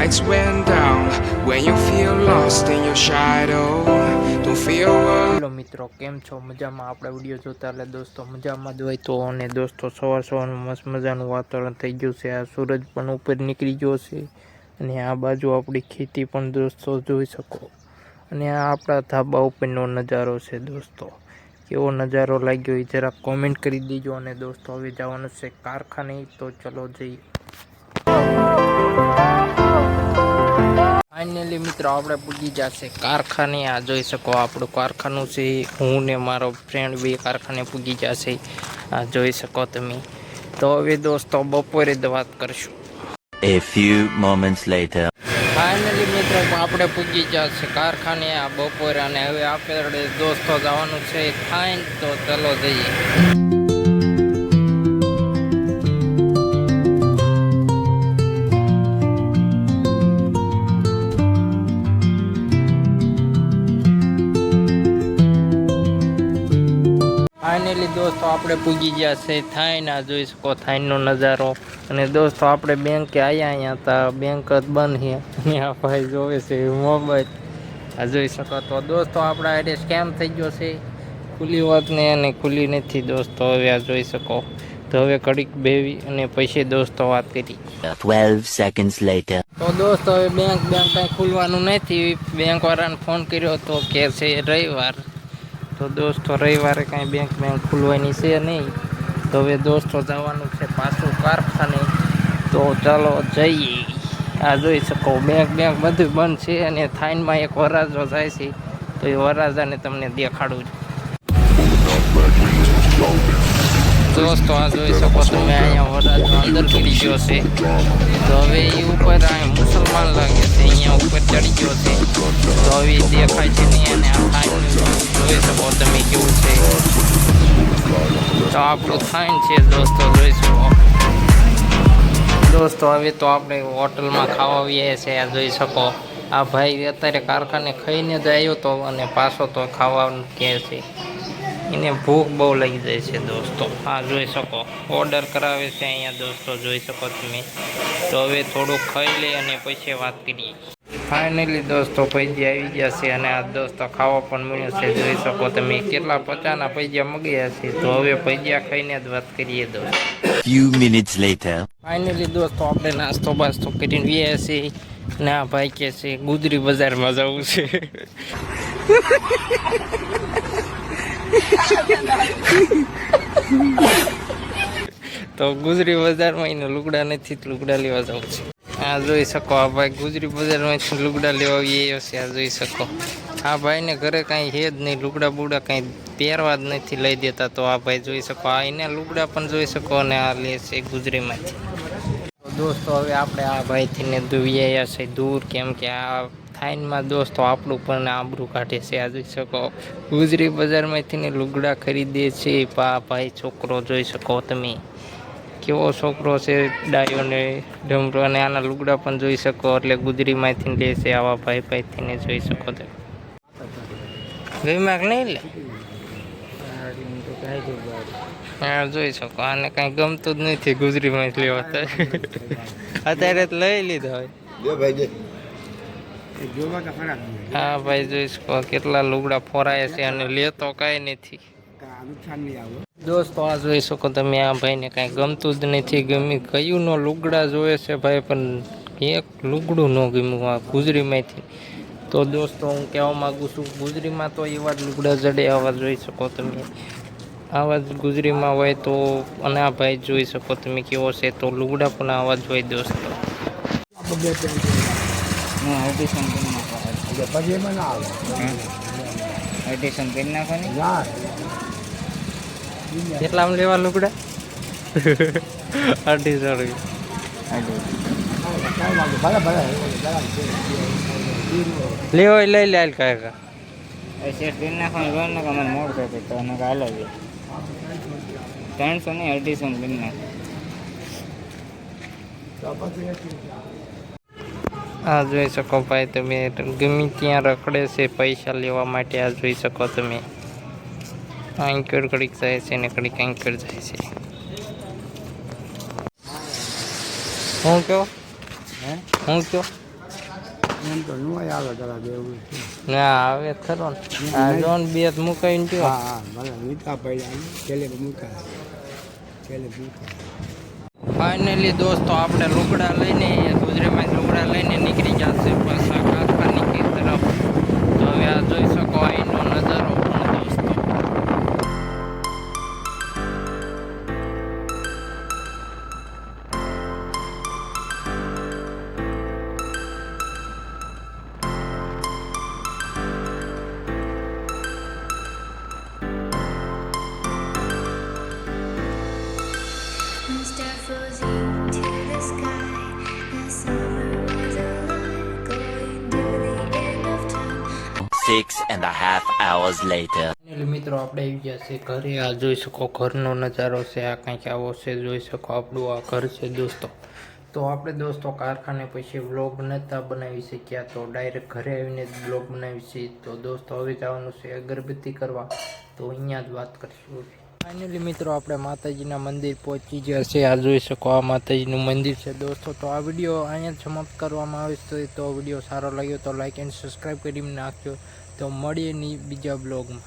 lights went down. When you feel lost in your shadow, don't feel alone. Hello મિત્રો, કેમ છો? મજામાં? આપણે વિડીયો જોતા એટલે દોસ્તો મજામાં જ હોય તો. અને દોસ્તો સવારનું મસ્ત મજાનું વાતાવરણ થઈ ગયું છે. આ સૂરજ પણ ઉપર નીકળી ગયો છે અને આ બાજુ આપણી ખેતી પણ દોસ્તો જોઈ શકો. અને આ આપણા ધાબા ઉપરનો નજારો છે દોસ્તો. કેવો નજારો લાગ્યો એ જરા કોમેન્ટ કરી દેજો. અને દોસ્તો હવે જવાનું છે કારખાને, તો ચલો જઈએ. ફાઇનલી મિત્રો આપણે પૂજી જશે કારખાને. આ જોઈ શકો આપણું કારખાનું છે. હું ને મારો ફ્રેન્ડ બે કારખાને પૂજી જશે. આ જોઈ શકો તમે. તો હવે દોસ્તો બપોરે જ વાત કરશું. A few moments later. Finally મિત્રો આપણે પૂજી જશે કારખાને આ બપોરે. અને હવે આપણે દોસ્તો જવાનું છે ખાઈને, તો ચલો જઈએ. ફાઇનલી દોસ્તો આપણે પૂજી ગયા છે થાઈને. આ જોઈ શકો થાઈનો નજારો. અને દોસ્તો આપણે બેંકે અહીંયા હતા, બેંક જ બંધ છે. અને આ ભાઈ જોવે છે મોબાઈલ. આ જોઈ શકો. તો દોસ્તો આપણા એડે સ્કેમ થઈ ગયો છે. ખુલ્લી વાત ને અને ખુલ્લી નથી દોસ્તો. હવે આ જોઈ શકો. તો હવે ઘડીક બેવી અને પછી દોસ્તો વાત કરી. 12 seconds later. તો દોસ્તો હવે બેંક કાંઈ ખુલવાનું નથી. બેંક વાળાને ફોન કર્યો તો કે છે રવિવાર. તો દોસ્તો રવિવારે કાંઈ બેંક ખુલવાની છે નહીં. તો હવે દોસ્તો જવાનું છે પાછું કારખાને. તો ચાલો જઈએ. આ જોઈ શકો બેંક બધું બંધ છે. અને થાઈનમાં એક વરાજો જાય છે. તો એ વરાજાને તમને દેખાડું દોસ્તો. આ જોઈ શકો તમે અહીંયા વરાજો અંદર ગીરી ગયો છે. તો હવે એ ઉપર મુસલમાન લાગે છે, અહીંયા ઉપર ચડી ગયો છે. તો હવે દેખાય છે નહીં. અને આ થાઈન જોઈ શકો તમે કેવું છે. તો આપણું થાઈન છે દોસ્તો, જોઈ શકો. દોસ્તો હવે તો આપણે હોટલમાં ખાવા આવીએ છીએ. આ જોઈ શકો આ ભાઈ અત્યારે કારખાને ખાઈને જ આવ્યો તો અને પાછો તો ખાવાનું કહે છે. એને ભૂખ બહુ લાગી જાય છે દોસ્તો. આ જોઈ શકો ઓર્ડર કરાવે છે અહીંયા દોસ્તો, જોઈ શકો તમે. તો હવે થોડુંક ખાઈ લે અને પછી વાત કરીએ. ફાઇનલી દોસ્તો પૈસા આવી ગયા છે. અને આ દોસ્તો ખાવા પણ મળ્યું છે, જોઈ શકો તમે. કેટલા 50ના પૈસા મગ્યા છે. તો હવે પૈસા ખાઈને જ વાત કરીએ દોસ્તો. Few minutes later. ફાઇનલી દોસ્તો આપણે નાસ્તો બાસ્તો કરીને વ્યા છીએ. ને આ ભાઈ કે છે ગુજરી બજારમાં જવું છે. તો ગુજરી બજારમાં એને લુગડા નથી, લુગડા લેવા જવું છે. આ જોઈ શકો આ ભાઈ ગુજરી બજારમાંથી લુગડા લેવા આવ્યો છે. આ જોઈ શકો આ ભાઈને ઘરે કાંઈ છે જ નહીં, લુગડા બુગડા કાંઈ પહેરવા જ નથી લઈ દેતા. તો આ ભાઈ જોઈ શકો આ એને લુગડા પણ જોઈ શકો. અને આ લે છે ગુજરીમાંથી. દોસ્તો હવે આપણે આ ભાઈથી ને દુવ્યા છે દૂર, કેમ કે આ થાઈનમાં દોસ્તો આપણું પણ આબરૂ કાઢે છે. આ જોઈ શકો ગુજરી બજારમાંથી ને લુગડા ખરીદે છે. ભાઈ છોકરો જોઈ શકો તમે કેવો છોકરો છે, ડાયો ને ડમરો. અને આના લુગડા પણ જોઈ શકો. એટલે ગુજરીમાંથી લે છે આવા ભાઈથી ને જોઈ શકો તમે. ગઈમાક નહીં લે. હા જોઈ શકો આને કાંઈ ગમતું જ નથી ગુજરીમાં લેવા. અત્યારે લઈ લીધા હોય. હા ભાઈ જોઈ શકો કેટલા લુગડા ફોરાય છે. અને લેતો કાંઈ નથી દોસ્તો. આ જોઈ શકો તમે આ ભાઈને કાંઈ ગમતું જ નથી. ગમી કયું નો લુગડા જોવે છે ભાઈ, પણ એક લુગડું ન ગમ્યું આ ગુજરીમાંથી. તો દોસ્તો હું કહેવા માગું છું ગુજરીમાં તો એવા જ લુગડા જડે. આવા જોઈ શકો તમે. આવા જ ગુજરીમાં હોય તો. અને આ ભાઈ જોઈ શકો તમે કેવો છે. તો લુગડા પણ આવા જ હોય દોસ્તો. કેટલામાં લેવા લુગડા? 250 લેવો લઈ લે કાંઈ. મોડ થશે તો એને કાલે 300 નહીં 250 કરી નાખ. આ જોઈ શકો ભાઈ તમે ગમે ત્યાં રખડે છે પૈસા લેવા માટે. આ જોઈ શકો તમે આંકર ઘડીક જાય છે ને ઘડીક આંકર જાય છે. હું કયો એમ તો નું આવે કદાચ એવું છે. ના આવે ખરો ને આ જોન બે જ મુકાઈને ગયો હા હા ભલે મીઠા પડ્યા છેલ્લે મૂકા છેલ્લે મૂકા. ફાઇનલી દોસ્તો આપણે લુગડા લઈને ગુજરીમાં લુગડા લઈને નીકળી જશે પાછા કારખાની તરફ. તો હવે આ જોઈ શકો અહીંનો નજારો પણ દોસ્તો. Star frozen to the sky. The summer was alive, going to the end of time. 6.5 hours later. એટલે મિત્રો આપણે આવી ગયા છે ઘરે. આ જોઈ શકો ઘરનો નજારો છે. આ કંઈક આવો છે, જોઈ શકો આપણું આ ઘર છે દોસ્તો. તો આપણે દોસ્તો કારખાને પછી વ્લોગ નહોતા બનાવી શક્યા તો ડાયરેક્ટ ઘરે આવીને જ વ્લોગ બનાવી છે. તો દોસ્તો હવે જવાનું છે અગરબત્તી કરવા, તો અહીંયા જ વાત કરીશું. ફાઇનલી મિત્રો આપણે માતાજીના મંદિર પહોંચી ગયા છે. આ જોઈ શકો આ માતાજીનું મંદિર છે દોસ્તો. તો આ વિડીયો અહીંયા સમાપ્ત કરવામાં આવે છે. તો વિડીયો સારો લાગ્યો તો લાઇક એન્ડ સબસ્ક્રાઈબ કરી નાખજો. તો મળીએ નહીં બીજા બ્લોગમાં.